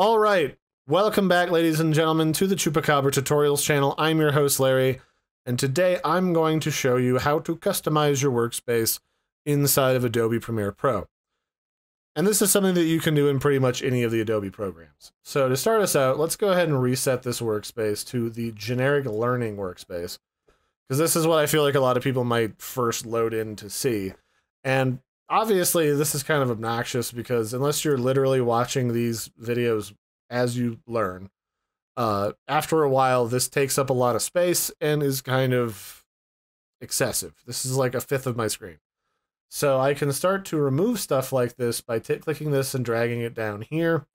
All right, welcome back, ladies and gentlemen, to the Chupacabra tutorials channel. I'm your host, Larry, and today I'm going to show you how to customize your workspace inside of Adobe Premiere Pro. And this is something that you can do in pretty much any of the Adobe programs. So to start us out, let's go ahead and reset this workspace to the generic learning workspace, because this is what I feel like a lot of people might first load in to see. And obviously, this is kind of obnoxious because unless you're literally watching these videos as you learn, after a while, this takes up a lot of space and is kind of excessive. This is like a fifth of my screen. So I can start to remove stuff like this by clicking this and dragging it down here.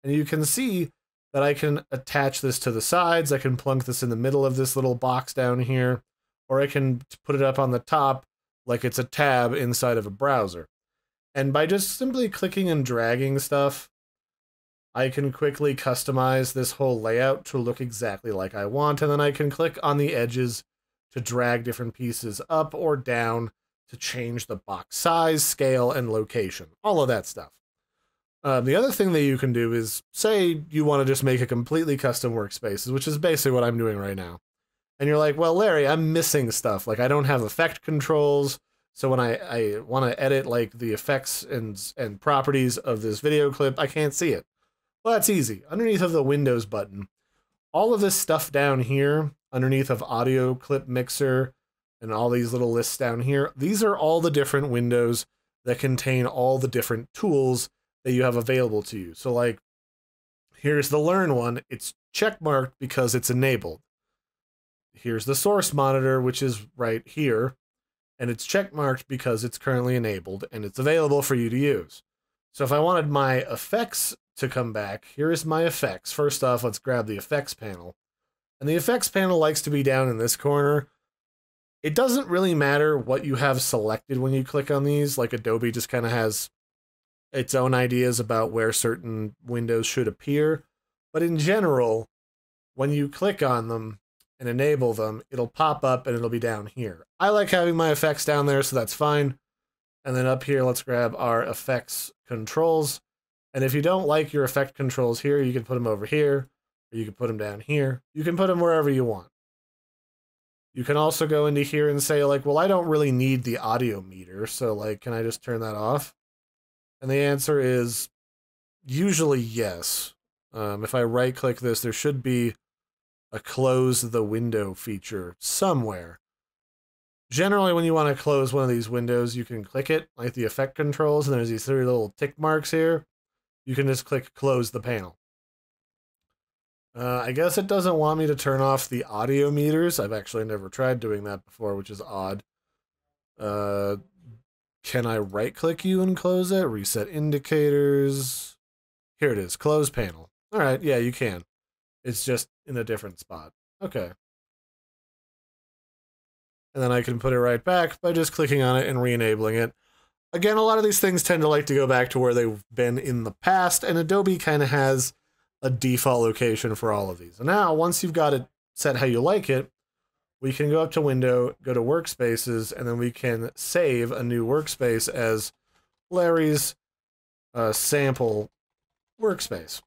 And you can see that I can attach this to the sides. I can plunk this in the middle of this little box down here, or I can put it up on the top like it's a tab inside of a browser. And by just simply clicking and dragging stuff, I can quickly customize this whole layout to look exactly like I want, and then I can click on the edges to drag different pieces up or down to change the box size, scale, and location. All of that stuff. The other thing that you can do is, say you want to just make a completely custom workspace, which is basically what I'm doing right now. And you're like, well, Larry, I'm missing stuff. Like, I don't have effect controls. So when I want to edit like the effects and properties of this video clip, I can't see it. Well, that's easy. Underneath of the Windows button, all of this stuff down here, underneath of Audio Clip Mixer and all these little lists down here, these are all the different windows that contain all the different tools that you have available to you. So like, here's the Learn one. It's checkmarked because it's enabled. Here's the source monitor, which is right here, and it's checkmarked because it's currently enabled and it's available for you to use. So if I wanted my effects to come back, here is my effects. First off, let's grab the effects panel. And the effects panel likes to be down in this corner. It doesn't really matter what you have selected when you click on these. Like, Adobe just kind of has its own ideas about where certain windows should appear. But in general, when you click on them and enable them, it'll pop up and it'll be down here. I like having my effects down there, so that's fine. And then up here, let's grab our effects controls. And if you don't like your effect controls here, you can put them over here, or you can put them down here. You can put them wherever you want. You can also go into here and say, like, well, I don't really need the audio meter, so like, can I just turn that off? And the answer is usually yes. If I right click this, there should be a close the window feature somewhere. Generally, when you want to close one of these windows, you can click it, like the effect controls, and there's these three little tick marks here. You can just click close the panel. I guess it doesn't want me to turn off the audio meters. I've actually never tried doing that before, which is odd. Can I right click you and close it? Reset indicators. Here it is, close panel. All right, yeah, you can. It's just in a different spot. Okay. And then I can put it right back by just clicking on it and re-enabling it. Again, a lot of these things tend to like to go back to where they've been in the past, and Adobe kind of has a default location for all of these. And now, once you've got it set how you like it, we can go up to Window, go to Workspaces, and then we can save a new workspace as Larry's sample workspace.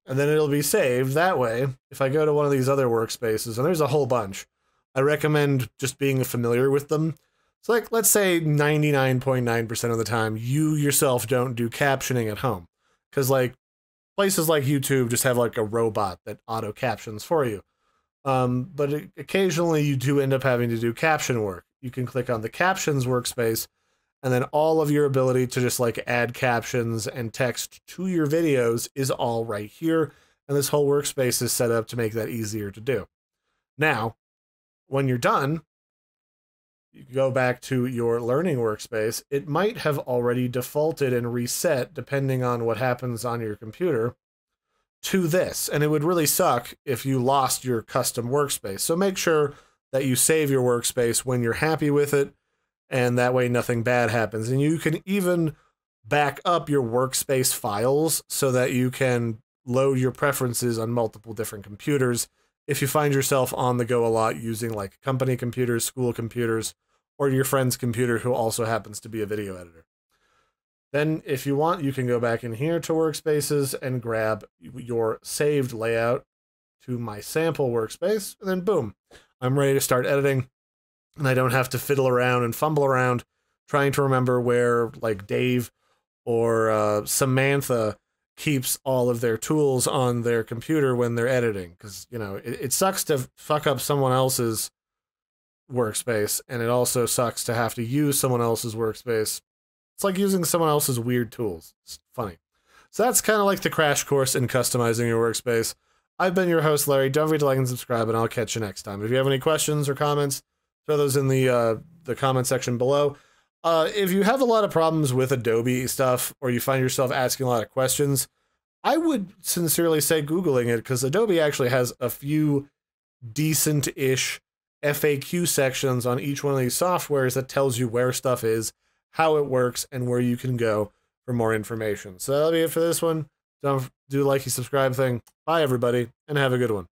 And then it'll be saved. That way, if I go to one of these other workspaces, and there's a whole bunch, I recommend just being familiar with them. So like, let's say 99.9% of the time, you yourself don't do captioning at home. Because like, places like YouTube just have like a robot that auto captions for you. But occasionally you do end up having to do caption work. You can click on the captions workspace, and then all of your ability to just like add captions and text to your videos is all right here. And this whole workspace is set up to make that easier to do. Now, when you're done, you go back to your learning workspace. It might have already defaulted and reset, depending on what happens on your computer, to this. And it would really suck if you lost your custom workspace. So make sure that you save your workspace when you're happy with it, and that way nothing bad happens. And you can even back up your workspace files so that you can load your preferences on multiple different computers if you find yourself on the go a lot using like company computers, school computers, or your friend's computer who also happens to be a video editor. Then if you want, you can go back in here to Workspaces and grab your saved layout to my sample workspace, and then boom, I'm ready to start editing, and I don't have to fiddle around and fumble around trying to remember where, like, Dave or Samantha keeps all of their tools on their computer when they're editing, because, you know, it sucks to fuck up someone else's workspace, and it also sucks to have to use someone else's workspace. It's like using someone else's weird tools. It's funny. So that's kind of like the crash course in customizing your workspace. I've been your host, Larry. Don't forget to like and subscribe, and I'll catch you next time. If you have any questions or comments, throw those in the comment section below. If you have a lot of problems with Adobe stuff, or you find yourself asking a lot of questions, I would sincerely say Googling it, because Adobe actually has a few decent-ish FAQ sections on each one of these softwares that tells you where stuff is, how it works, and where you can go for more information. So that'll be it for this one. Don't do like and subscribe thing. Bye, everybody, and have a good one.